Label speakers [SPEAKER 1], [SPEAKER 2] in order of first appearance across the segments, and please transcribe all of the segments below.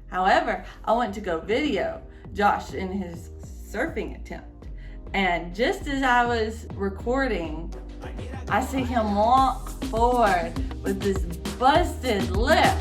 [SPEAKER 1] However, I went to go video Josh in his surfing attempt. And just as I was recording, I see him walk forward with this busted lip.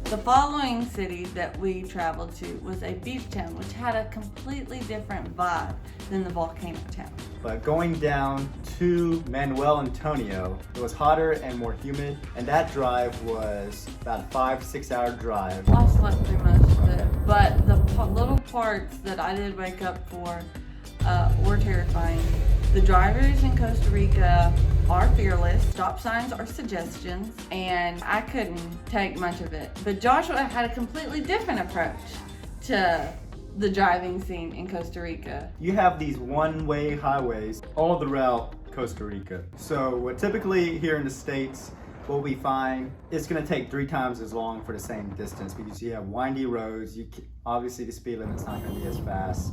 [SPEAKER 1] The following city that we traveled to was a beach town, which had a completely different vibe than the volcano town.
[SPEAKER 2] But going down to Manuel Antonio, it was hotter and more humid, and that drive was about a 5-6 hour drive.
[SPEAKER 1] I slept through most of it, but the little parts that I did wake up for were terrifying. The drivers in Costa Rica are fearless. Stop signs are suggestions, and I couldn't take much of it. But Joshua had a completely different approach to the driving scene in Costa Rica.
[SPEAKER 2] You have these one-way highways all throughout Costa Rica. So typically here in the States, what we find is going to take 3 times as long for the same distance because you have windy roads. Obviously the speed limit's not going to be as fast.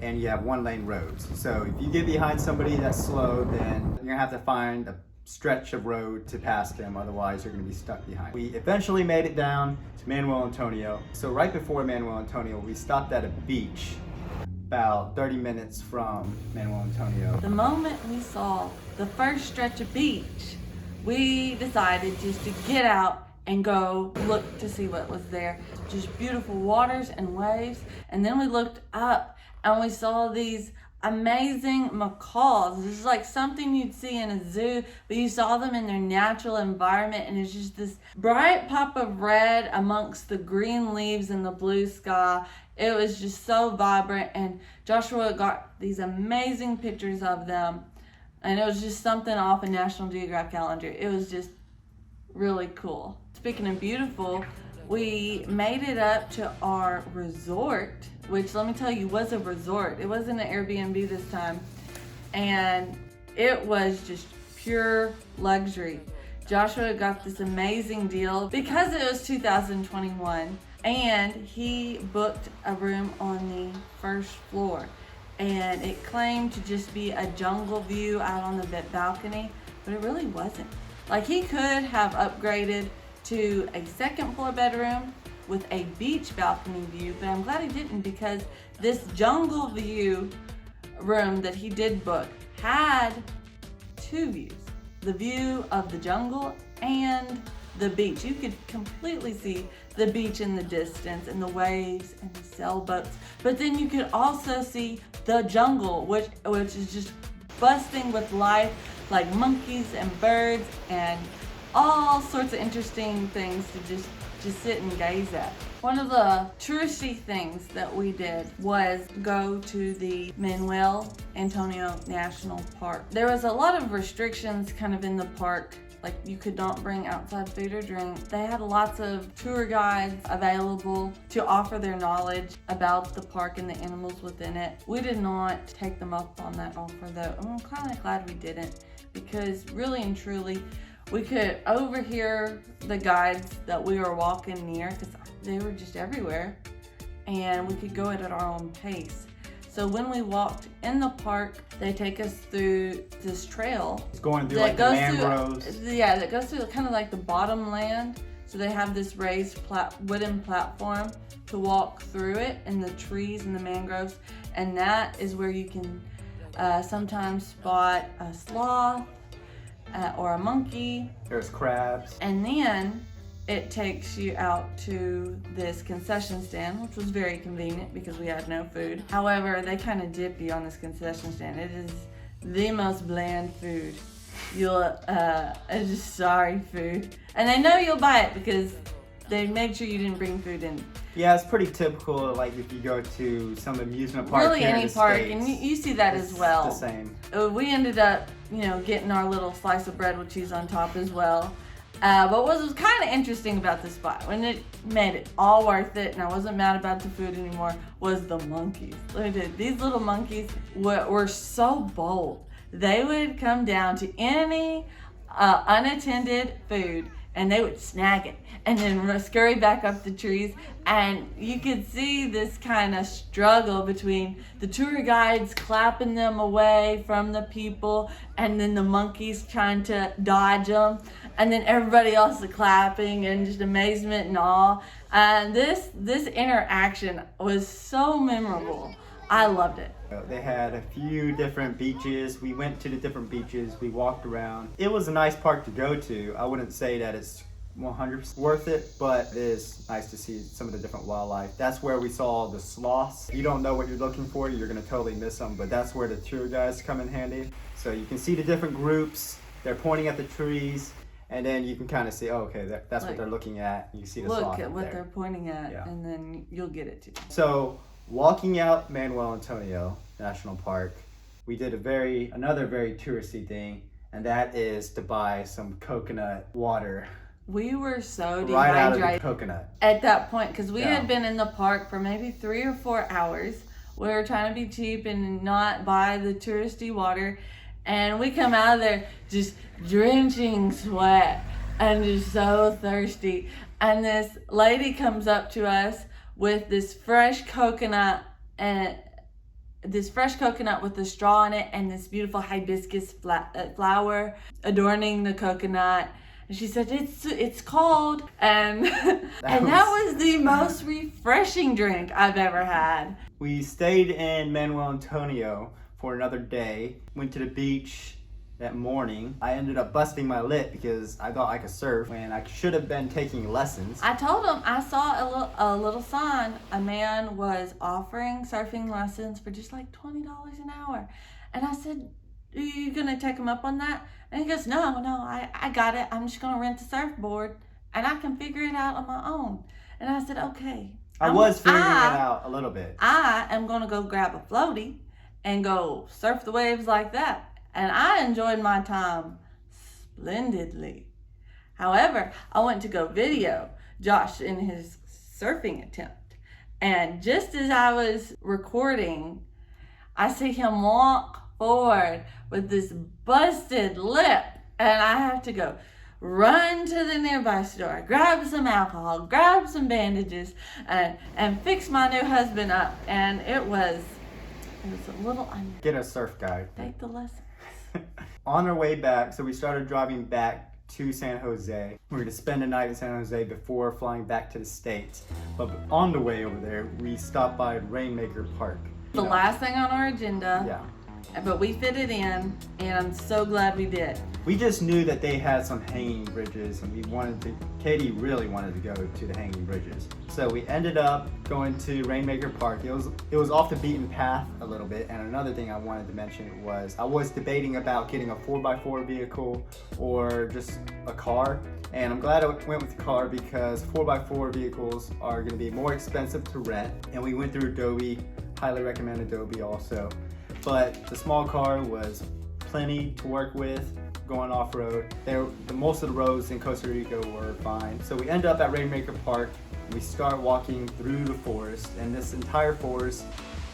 [SPEAKER 2] And you have 1-lane roads. So if you get behind somebody that's slow, then you're gonna have to find a stretch of road to pass them, otherwise you're gonna be stuck behind. We eventually made it down to Manuel Antonio. So right before Manuel Antonio, we stopped at a beach about 30 minutes from Manuel Antonio.
[SPEAKER 1] The moment we saw the first stretch of beach, we decided just to get out and go look to see what was there. Just beautiful waters and waves. And then we looked up and we saw these amazing macaws. This is like something you'd see in a zoo, but you saw them in their natural environment, and it's just this bright pop of red amongst the green leaves and the blue sky. It was just so vibrant, and Joshua got these amazing pictures of them, and it was just something off a National Geographic calendar. It was just really cool. Speaking of beautiful, we made it up to our resort, which, let me tell you, was a resort. It wasn't an Airbnb this time. And it was just pure luxury. Joshua got this amazing deal because it was 2021, and he booked a room on the first floor. And it claimed to just be a jungle view out on the balcony, but it really wasn't. Like, he could have upgraded to a second floor bedroom with a beach balcony view, but I'm glad he didn't, because this jungle view room that he did book had 2 views. The view of the jungle and the beach. You could completely see the beach in the distance and the waves and the sailboats, but then you could also see the jungle, which is just busting with life, like monkeys and birds and all sorts of interesting things to just sit and gaze at. One of the touristy things that we did was go to the Manuel Antonio National Park. There was a lot of restrictions kind of in the park, like you could not bring outside food or drink. They had lots of tour guides available to offer their knowledge about the park and the animals within it. We did not take them up on that offer though. I'm kind of glad we didn't, because really and truly, we could overhear the guides that we were walking near, because they were just everywhere, and we could go at our own pace. So when we walked in the park, they take us through this trail.
[SPEAKER 2] It's going through like the mangroves.
[SPEAKER 1] That goes through kind of like the bottom land. So they have this raised wooden platform to walk through it, and the trees and the mangroves, and that is where you can sometimes spot a sloth, or a monkey.
[SPEAKER 2] There's crabs.
[SPEAKER 1] And then it takes you out to this concession stand, which was very convenient because we had no food. However, they kind of dip you on this concession stand. It is the most bland food. It's just sorry food. And they know you'll buy it because they made sure you didn't bring food in.
[SPEAKER 2] Yeah, it's pretty typical, like if you go to some amusement park
[SPEAKER 1] really
[SPEAKER 2] here
[SPEAKER 1] any
[SPEAKER 2] in the
[SPEAKER 1] park,
[SPEAKER 2] States,
[SPEAKER 1] and you see that as well.
[SPEAKER 2] It's the same.
[SPEAKER 1] We ended up, getting our little slice of bread with cheese on top as well. But what was kind of interesting about this spot, when it made it all worth it, and I wasn't mad about the food anymore, was the monkeys. Look at it. These little monkeys were so bold. They would come down to any unattended food, and they would snag it and then scurry back up the trees. And you could see this kind of struggle between the tour guides clapping them away from the people, and then the monkeys trying to dodge them, and then everybody else is clapping and just amazement and awe. And this interaction was so memorable. I loved it.
[SPEAKER 2] They had a few different beaches. We went to the different beaches. We walked around. It was a nice park to go to. I wouldn't say that it's 100% worth it, but it is nice to see some of the different wildlife. That's where we saw the sloths. You don't know what you're looking for, you're gonna totally miss them, but that's where the tour guides come in handy. So you can see the different groups. They're pointing at the trees, and then you can kind of see, oh, okay, that's what they're looking at. You can see the sloth
[SPEAKER 1] Look at what
[SPEAKER 2] there.
[SPEAKER 1] they're pointing at,
[SPEAKER 2] Yeah.
[SPEAKER 1] and then you'll get it too.
[SPEAKER 2] So walking out Manuel Antonio National Park, we did another very touristy thing, and that is to buy some coconut water.
[SPEAKER 1] We were so
[SPEAKER 2] Right out of the
[SPEAKER 1] dehydrated
[SPEAKER 2] coconut.
[SPEAKER 1] at that point because we
[SPEAKER 2] Yeah.
[SPEAKER 1] had been in the park for maybe 3 or 4 hours. We were trying to be cheap and not buy the touristy water, and we come out of there just drenching sweat and just so thirsty. And this lady comes up to us with this fresh coconut with a straw in it, and this beautiful hibiscus flower adorning the coconut. And she said, it's cold. And that was the most refreshing drink I've ever had.
[SPEAKER 2] We stayed in Manuel Antonio for another day, went to the beach that morning. I ended up busting my lip because I thought I could surf when I should have been taking lessons.
[SPEAKER 1] I told him I saw a little sign. A man was offering surfing lessons for just like $20 an hour. And I said, are you going to take him up on that? And he goes, no, I got it. I'm just going to rent a surfboard and I can figure it out on my own. And I said, okay.
[SPEAKER 2] I was figuring it out a little bit.
[SPEAKER 1] I am going to go grab a floaty and go surf the waves like that. And I enjoyed my time splendidly. However, I went to go video Josh in his surfing attempt. And just as I was recording, I see him walk forward with this busted lip, and I have to go run to the nearby store, grab some alcohol, grab some bandages, and fix my new husband up. And it was a little
[SPEAKER 2] Get a surf guide.
[SPEAKER 1] take the lesson.
[SPEAKER 2] On our way back, so we started driving back to San Jose. We were going to spend the night in San Jose before flying back to the States. But on the way over there, we stopped by RainMaker Park.
[SPEAKER 1] The last thing on our agenda.
[SPEAKER 2] Yeah.
[SPEAKER 1] But we fit it in, and I'm so glad we did.
[SPEAKER 2] We just knew that they had some hanging bridges, and Katie really wanted to go to the hanging bridges. So we ended up going to RainMaker Park. It was off the beaten path a little bit, and another thing I wanted to mention was I was debating about getting a 4x4 vehicle or just a car. And I'm glad I went with the car because 4x4 vehicles are going to be more expensive to rent. And we went through Adobe, highly recommend Adobe also. But the small car was plenty to work with going off-road. Most of the roads in Costa Rica were fine. So we end up at RainMaker Park. We start walking through the forest, and this entire forest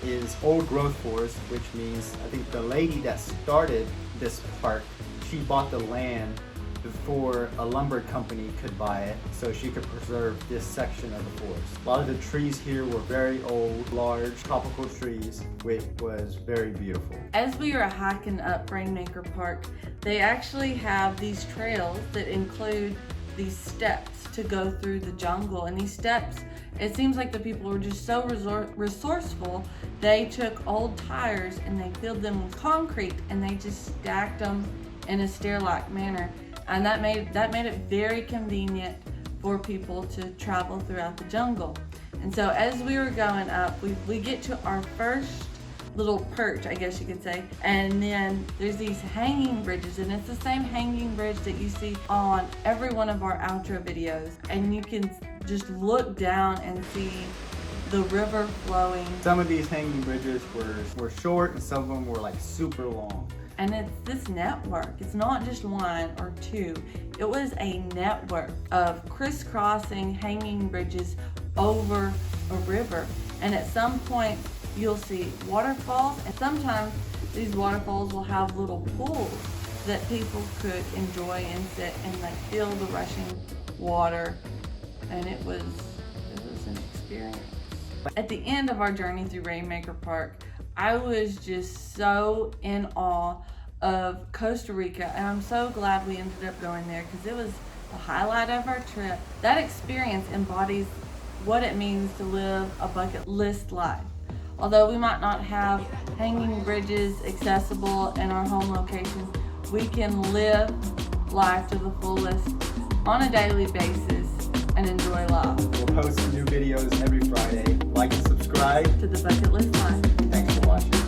[SPEAKER 2] is old growth forest, which means I think the lady that started this park, she bought the land before a lumber company could buy it, so she could preserve this section of the forest. A lot of the trees here were very old, large, tropical trees, which was very beautiful.
[SPEAKER 1] As we were hiking up RainMaker Park, they actually have these trails that include these steps to go through the jungle. And these steps, it seems like the people were just so resourceful. They took old tires and they filled them with concrete and they just stacked them in a stair-like manner. And that made it very convenient for people to travel throughout the jungle. And so as we were going up, we get to our first little perch, I guess you could say, and then there's these hanging bridges, and it's the same hanging bridge that you see on every one of our outro videos, and you can just look down and see the river flowing.
[SPEAKER 2] Some of these hanging bridges were short and some of them were like super long.
[SPEAKER 1] And it's this network. It's not just one or two. It was a network of crisscrossing hanging bridges over a river. And at some point, you'll see waterfalls. And sometimes these waterfalls will have little pools that people could enjoy and sit and like feel the rushing water, and it was an experience. At the end of our journey through RainMaker Park, I was just so in awe of Costa Rica, and I'm so glad we ended up going there because it was the highlight of our trip. That experience embodies what it means to live a bucket list life. Although we might not have hanging bridges accessible in our home locations, we can live life to the fullest on a daily basis and enjoy life.
[SPEAKER 2] We'll post new videos every Friday. Like and subscribe
[SPEAKER 1] To the Bucket List Life.
[SPEAKER 2] Thanks for watching.